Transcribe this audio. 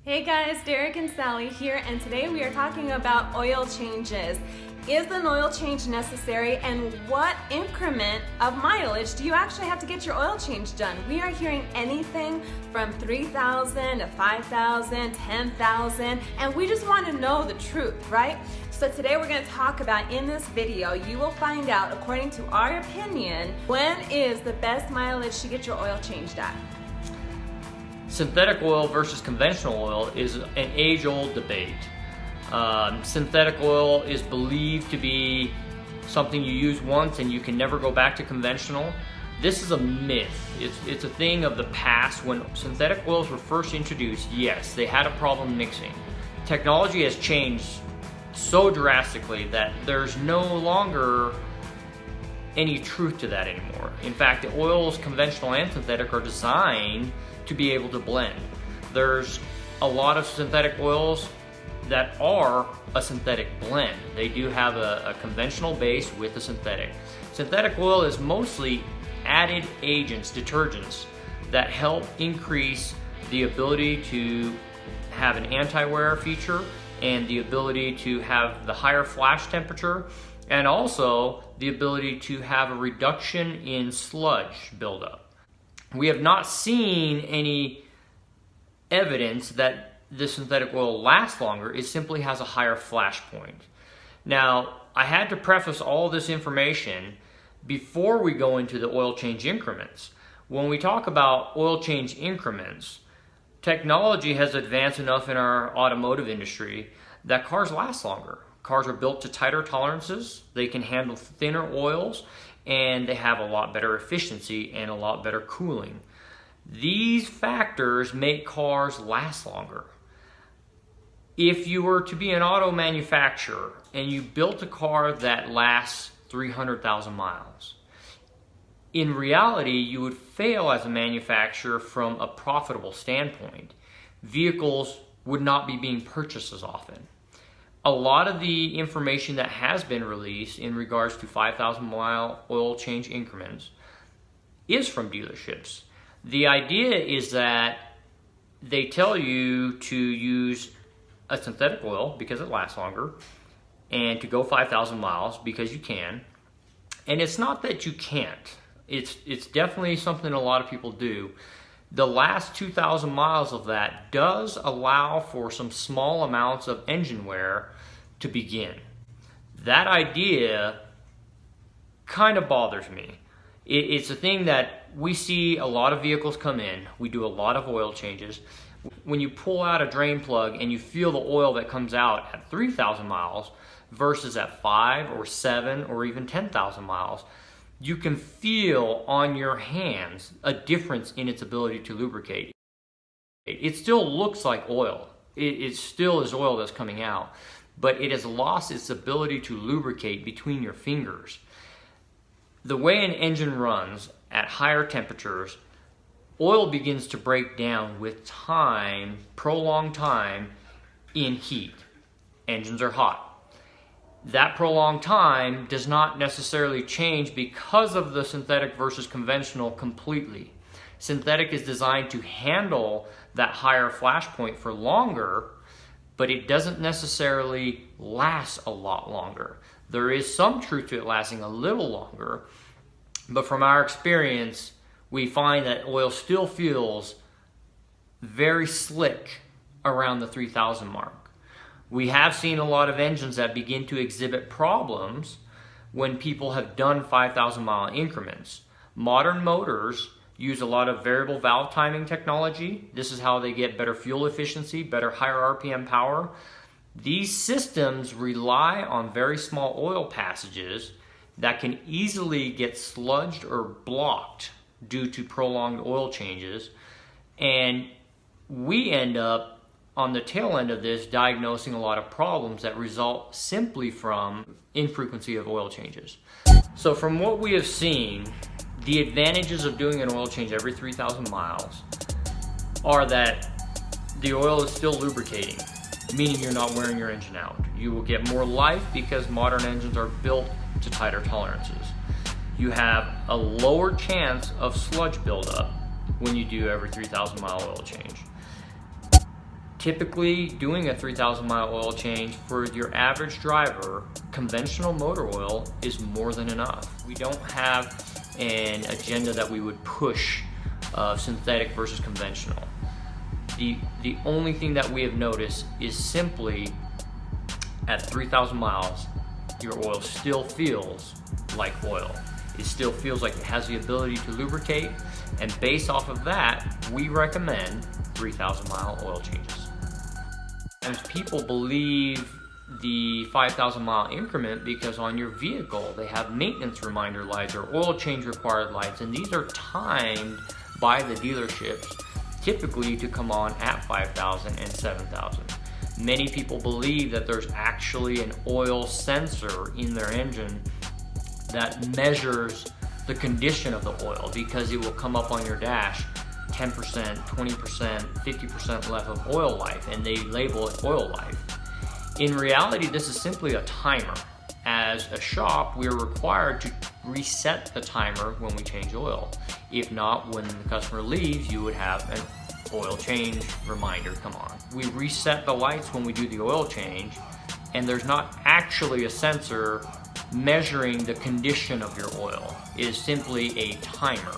Hey guys, Derek and Sally here, and today we are talking about oil changes. Is an oil change necessary, and what increment of mileage do you actually have to get your oil change done? We are hearing anything from 3,000 to 5,000, 10,000, and we just want to know the truth, right? So today we're going to talk about, in this video, you will find out, according to our opinion, when is the best mileage to get your oil changed at. Synthetic oil versus conventional oil is an age-old debate. Synthetic oil is believed to be something you use once and you can never go back to conventional. This is a myth. It's a thing of the past. When synthetic oils were first introduced, yes, they had a problem mixing. Technology has changed so drastically that there's no longer any truth to that anymore. In fact, the oils, conventional and synthetic, are designed to be able to blend. There's a lot of synthetic oils that are a synthetic blend. They do have a conventional base with a synthetic. Synthetic oil is mostly added agents, detergents, that help increase the ability to have an anti-wear feature and the ability to have the higher flash temperature, and also the ability to have a reduction in sludge buildup. We have not seen any evidence that the synthetic oil lasts longer. It simply has a higher flash point. Now, I had to preface all this information before we go into the oil change increments. When we talk about oil change increments, technology has advanced enough in our automotive industry that cars last longer. Cars are built to tighter tolerances, they can handle thinner oils, and they have a lot better efficiency and a lot better cooling. These factors make cars last longer. If you were to be an auto manufacturer and you built a car that lasts 300,000 miles, in reality, you would fail as a manufacturer from a profitable standpoint. Vehicles would not be being purchased as often. A lot of the information that has been released in regards to 5,000 mile oil change increments is from dealerships. The idea is that they tell you to use a synthetic oil because it lasts longer and to go 5,000 miles because you can. And it's not that you can't. It's definitely something a lot of people do. The last 2,000 miles of that does allow for some small amounts of engine wear to begin. That idea kind of bothers me. It's a thing that we see a lot of vehicles come in. We do a lot of oil changes. When you pull out a drain plug and you feel the oil that comes out at 3,000 miles versus at 5 or 7 or even 10,000 miles, you can feel on your hands a difference in its ability to lubricate. It still looks like oil. It still is oil that's coming out, but it has lost its ability to lubricate between your fingers. The way an engine runs at higher temperatures, oil begins to break down with time, prolonged time in heat. Engines are hot. That prolonged time does not necessarily change because of the synthetic versus conventional completely. Synthetic is designed to handle that higher flash point for longer, but it doesn't necessarily last a lot longer. There is some truth to it lasting a little longer, but from our experience, we find that oil still feels very slick around the 3,000 mark. We have seen a lot of engines that begin to exhibit problems when people have done 5,000 mile increments. Modern motors use a lot of variable valve timing technology. This is how they get better fuel efficiency, better higher RPM power. These systems rely on very small oil passages that can easily get sludged or blocked due to prolonged oil changes. And we end up on the tail end of this diagnosing a lot of problems that result simply from infrequency of oil changes. So from what we have seen, the advantages of doing an oil change every 3,000 miles are that the oil is still lubricating, meaning you're not wearing your engine out. You will get more life because modern engines are built to tighter tolerances. You have a lower chance of sludge buildup when you do every 3,000 mile oil change. Typically, doing a 3,000 mile oil change for your average driver, conventional motor oil is more than enough. We don't have an agenda that we would push synthetic versus conventional. The only thing that we have noticed is simply at 3,000 miles, your oil still feels like oil. It still feels like it has the ability to lubricate, and based off of that, we recommend 3,000 mile oil changes. And people believe the 5,000 mile increment because on your vehicle they have maintenance reminder lights or oil change required lights, and these are timed by the dealerships typically to come on at 5,000 and 7,000. Many people believe that there's actually an oil sensor in their engine that measures the condition of the oil, because it will come up on your dash 10%, 20%, 50% left of oil life, and they label it oil life. In reality, this is simply a timer. As a shop, we are required to reset the timer when we change oil. If not, when the customer leaves, you would have an oil change reminder come on. We reset the lights when we do the oil change, and there's not actually a sensor measuring the condition of your oil. It is simply a timer.